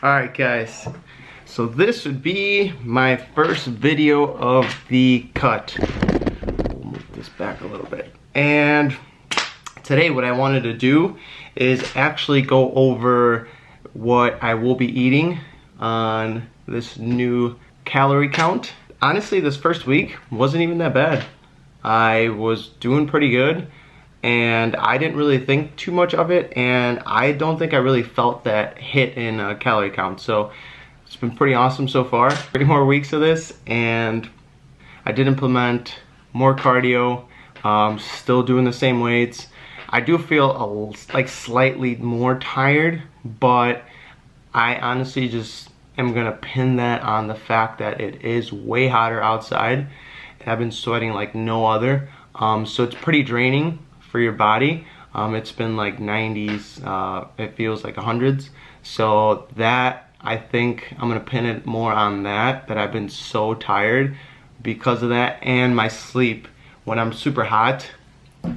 Alright guys, so this would be my first video of the cut. We'll move this back a little bit. And today what I wanted to do is actually go over what I will be eating on this new calorie count. Honestly, this first week wasn't even that bad. I was doing pretty good and I didn't really think too much of it, and I don't think I really felt that hit in a calorie count. So it's been pretty awesome so far. 30 more weeks of this, and I did implement more cardio, still doing the same weights. I do feel like slightly more tired, but I honestly just am gonna pin that on the fact that it is way hotter outside. I've been sweating like no other, so it's pretty draining for your body. It's been like 90s, it feels like 100s. So that, I think I'm gonna pin it more on that I've been so tired because of that, and my sleep. When I'm super hot,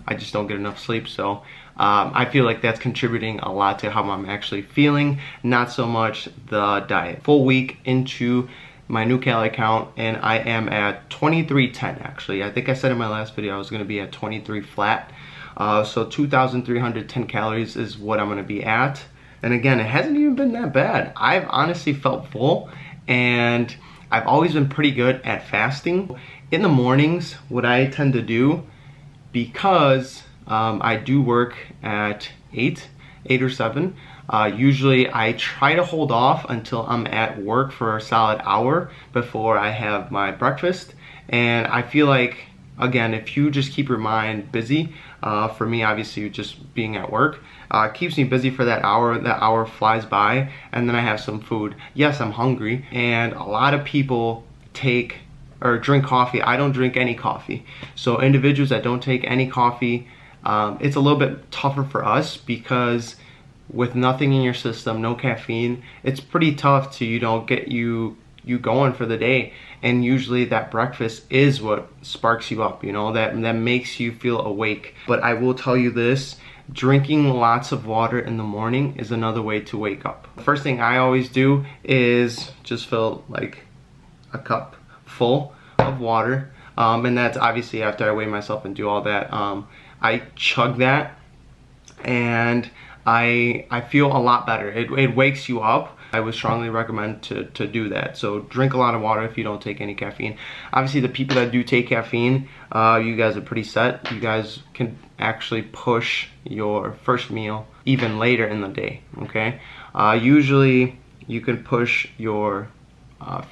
I just don't get enough sleep. So I feel like that's contributing a lot to how I'm actually feeling, not so much the diet. Full week into my new calorie count, and I am at 2310 actually. I think I said in my last video I was gonna be at 23 flat. So 2,310 calories is what I'm gonna be at. And again, it hasn't even been that bad. I've honestly felt full, and I've always been pretty good at fasting. In the mornings, what I tend to do, because I do work at 8 or 7, usually I try to hold off until I'm at work for a solid hour before I have my breakfast. And I feel like, again, if you just keep your mind busy, for me, obviously, just being at work, keeps me busy for that hour flies by, and then I have some food. Yes, I'm hungry, and a lot of people take or drink coffee. I don't drink any coffee. So individuals that don't take any coffee, it's a little bit tougher for us, because with nothing in your system, no caffeine, it's pretty tough to get you going for the day. And usually that breakfast is what sparks you up, that makes you feel awake. But I will tell you this, drinking lots of water in the morning is another way to wake up. The first thing I always do is just fill like a cup full of water, and that's obviously after I weigh myself and do all that. I chug that, and I feel a lot better. It wakes you up. I would strongly recommend to do that. So drink a lot of water if you don't take any caffeine. Obviously, the people that do take caffeine, you guys are pretty set. You guys can actually push your first meal even later in the day, okay? Usually, you can push your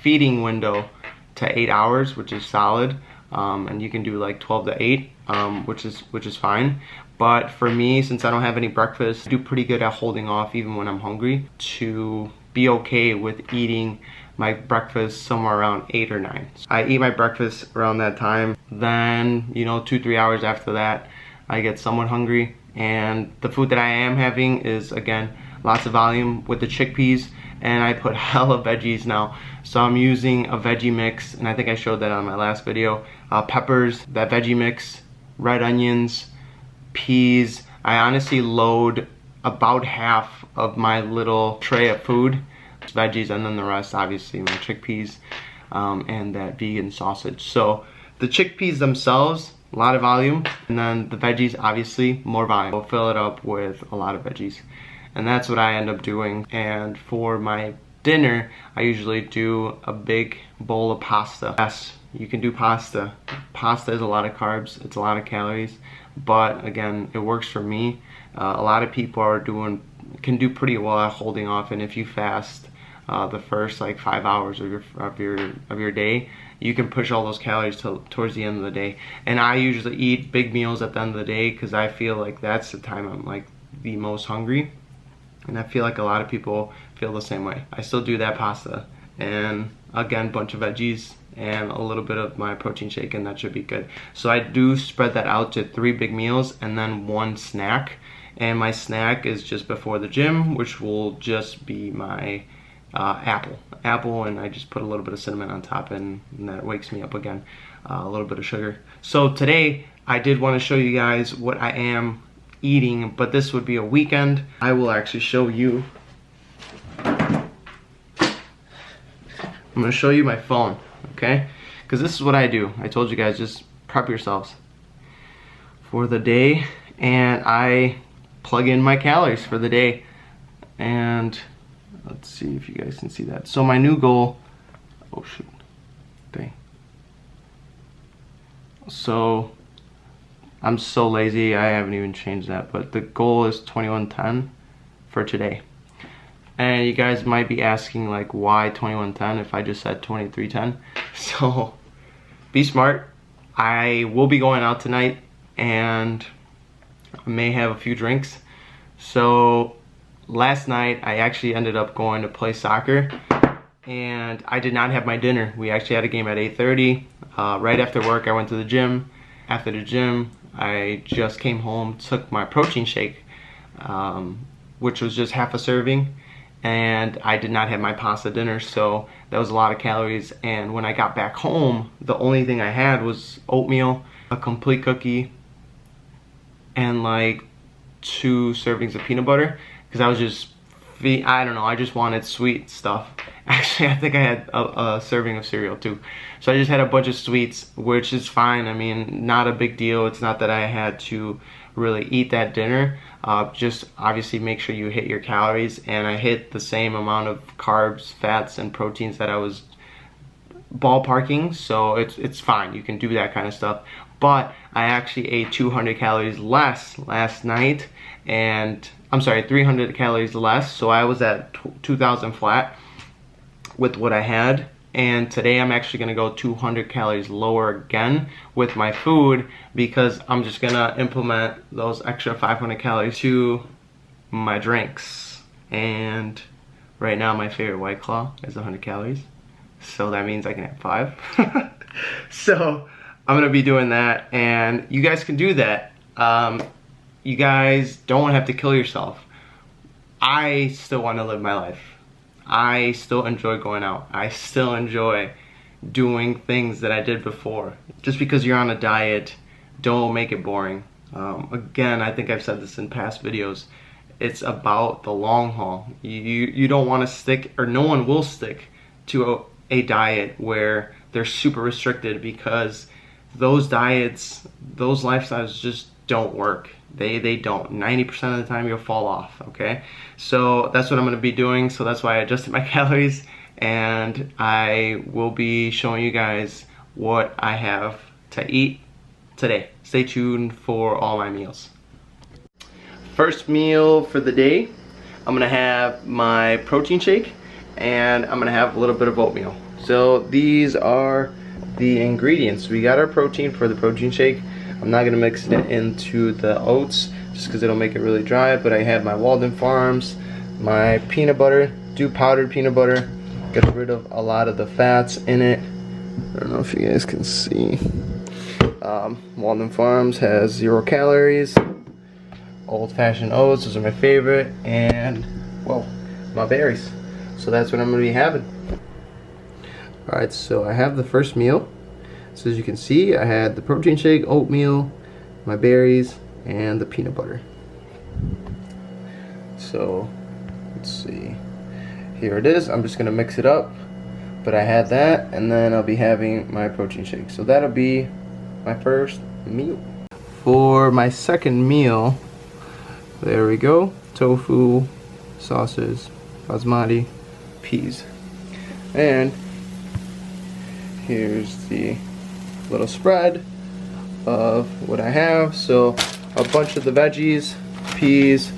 feeding window to 8 hours, which is solid, and you can do like 12 to 8, which is fine. But for me, since I don't have any breakfast, I do pretty good at holding off even when I'm hungry to be okay with eating my breakfast somewhere around 8 or 9. I eat my breakfast around that time. Then, 2-3 hours after that, I get somewhat hungry. And the food that I am having is, again, lots of volume with the chickpeas. And I put hella veggies now. So I'm using a veggie mix, and I think I showed that on my last video. Peppers, that veggie mix, red onions, peas. I honestly load about half of my little tray of food, veggies, and then the rest, obviously, my chickpeas, and that vegan sausage. So the chickpeas themselves, a lot of volume, and then the veggies, obviously, more volume. I'll fill it up with a lot of veggies. And that's what I end up doing. And for my dinner, I usually do a big bowl of pasta. Yes, you can do pasta. Pasta is a lot of carbs, it's a lot of calories, but again, it works for me. A lot of people can do pretty well at holding off, and if you fast the first like 5 hours of your day, you can push all those calories towards the end of the day. And I usually eat big meals at the end of the day because I feel like that's the time I'm like the most hungry. And I feel like a lot of people feel the same way. I still do that pasta, and again, bunch of veggies and a little bit of my protein shake, and that should be good. So I do spread that out to 3 big meals and then 1 snack. And my snack is just before the gym, which will just be my apple, and I just put a little bit of cinnamon on top, and that wakes me up again. A little bit of sugar. So today I did want to show you guys what I am eating, but this would be a weekend. I will actually show you I'm gonna show you my phone, okay? Because this is what I do. I told you guys, just prep yourselves for the day, and I plug in my calories for the day. And let's see if you guys can see that. So my new goal, oh shoot, dang. So I'm so lazy, I haven't even changed that, but the goal is 2110 for today. And you guys might be asking, like, why 2110 if I just said 2310? So be smart. I will be going out tonight and I may have a few drinks. So last night I actually ended up going to play soccer and I did not have my dinner. We actually had a game at 8:30. Right after work I went to the gym. After the gym I just came home, took my protein shake, which was just half a serving, and I did not have my pasta dinner, so that was a lot of calories. And when I got back home, the only thing I had was oatmeal, a complete cookie, and like 2 servings of peanut butter, because I was just, I don't know, I just wanted sweet stuff. Actually, I think I had a serving of cereal too. So I just had a bunch of sweets, which is fine. I mean, not a big deal. It's not that I had to really eat that dinner. Just obviously make sure you hit your calories, and I hit the same amount of carbs, fats, and proteins that I was ballparking, so it's fine. You can do that kind of stuff. But I actually ate 200 calories less last night, and I'm sorry, 300 calories less, so I was at 2,000 flat with what I had. And today I'm actually gonna go 200 calories lower again with my food, because I'm just gonna implement those extra 500 calories to my drinks. And right now my favorite White Claw is 100 calories, so that means I can have 5. So I'm gonna be doing that, and you guys can do that. You guys don't have to kill yourself. I still want to live my life. I still enjoy going out. I still enjoy doing things that I did before. Just because you're on a diet, don't make it boring. Again, I think I've said this in past videos. It's about the long haul. You don't want to stick, or no one will stick to a diet where they're super restricted, because those diets, those lifestyles just don't work. They don't. 90% of the time you'll fall off, okay? So that's what I'm gonna be doing. So that's why I adjusted my calories, and I will be showing you guys what I have to eat today. Stay tuned for all my meals. First meal for the day, I'm gonna have my protein shake, and I'm gonna have a little bit of oatmeal. So these are the ingredients. We got our protein for the protein shake. I'm not gonna mix it into the oats just because it'll make it really dry, but I have my Walden Farms, my peanut butter, do powdered peanut butter, get rid of a lot of the fats in it. I don't know if you guys can see. Walden Farms has 0 calories. Old-fashioned oats, those are my favorite, and well, my berries. So that's what I'm gonna be having. Alright, so I have the first meal. So as you can see, I had the protein shake, oatmeal, my berries, and the peanut butter. So let's see. Here it is. I'm just gonna mix it up. But I had that, and then I'll be having my protein shake. So that'll be my first meal. For my second meal, there we go. Tofu, sausage, basmati, peas. And here's the little spread of what I have. So a bunch of the veggies, peas,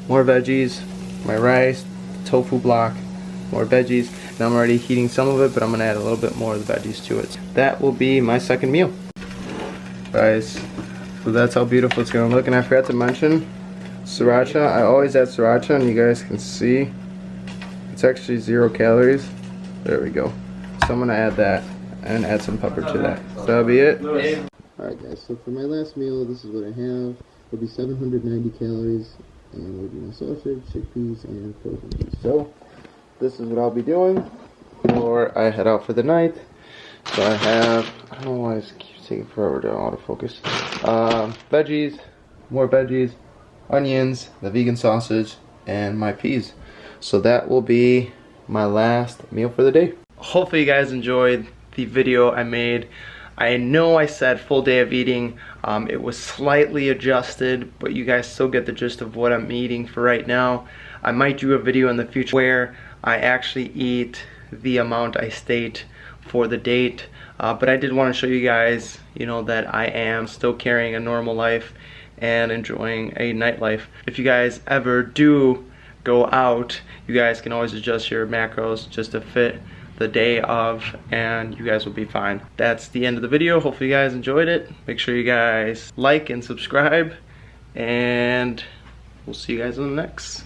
more veggies, my rice, tofu block, more veggies. Now I'm already heating some of it, but I'm gonna add a little bit more of the veggies to it. That will be my second meal. Guys, so that's how beautiful it's gonna look. And I forgot to mention sriracha. I always add sriracha, and you guys can see it's actually 0 calories. There we go. So I'm gonna add that and add some pepper to that. So that'll be it. Alright guys, so for my last meal, this is what I have. It'll be 790 calories, and it'll be my sausage, chickpeas, and frozen peas. So this is what I'll be doing before I head out for the night. So I have, I don't know why it keeps taking forever to autofocus. Veggies, more veggies, onions, the vegan sausage, and my peas. So that will be my last meal for the day. hopefully you guys enjoyed the video I made. I know I said full day of eating. It was slightly adjusted, but you guys still get the gist of what I'm eating for right now. I might do a video in the future where I actually eat the amount I state for the date. But I did want to show you guys, you know, that I am still carrying a normal life and enjoying a nightlife. If you guys ever do go out, you guys can always adjust your macros just to fit the day of, and you guys will be fine. That's the end of the video. Hopefully you guys enjoyed it. Make sure you guys like and subscribe, and we'll see you guys in the next.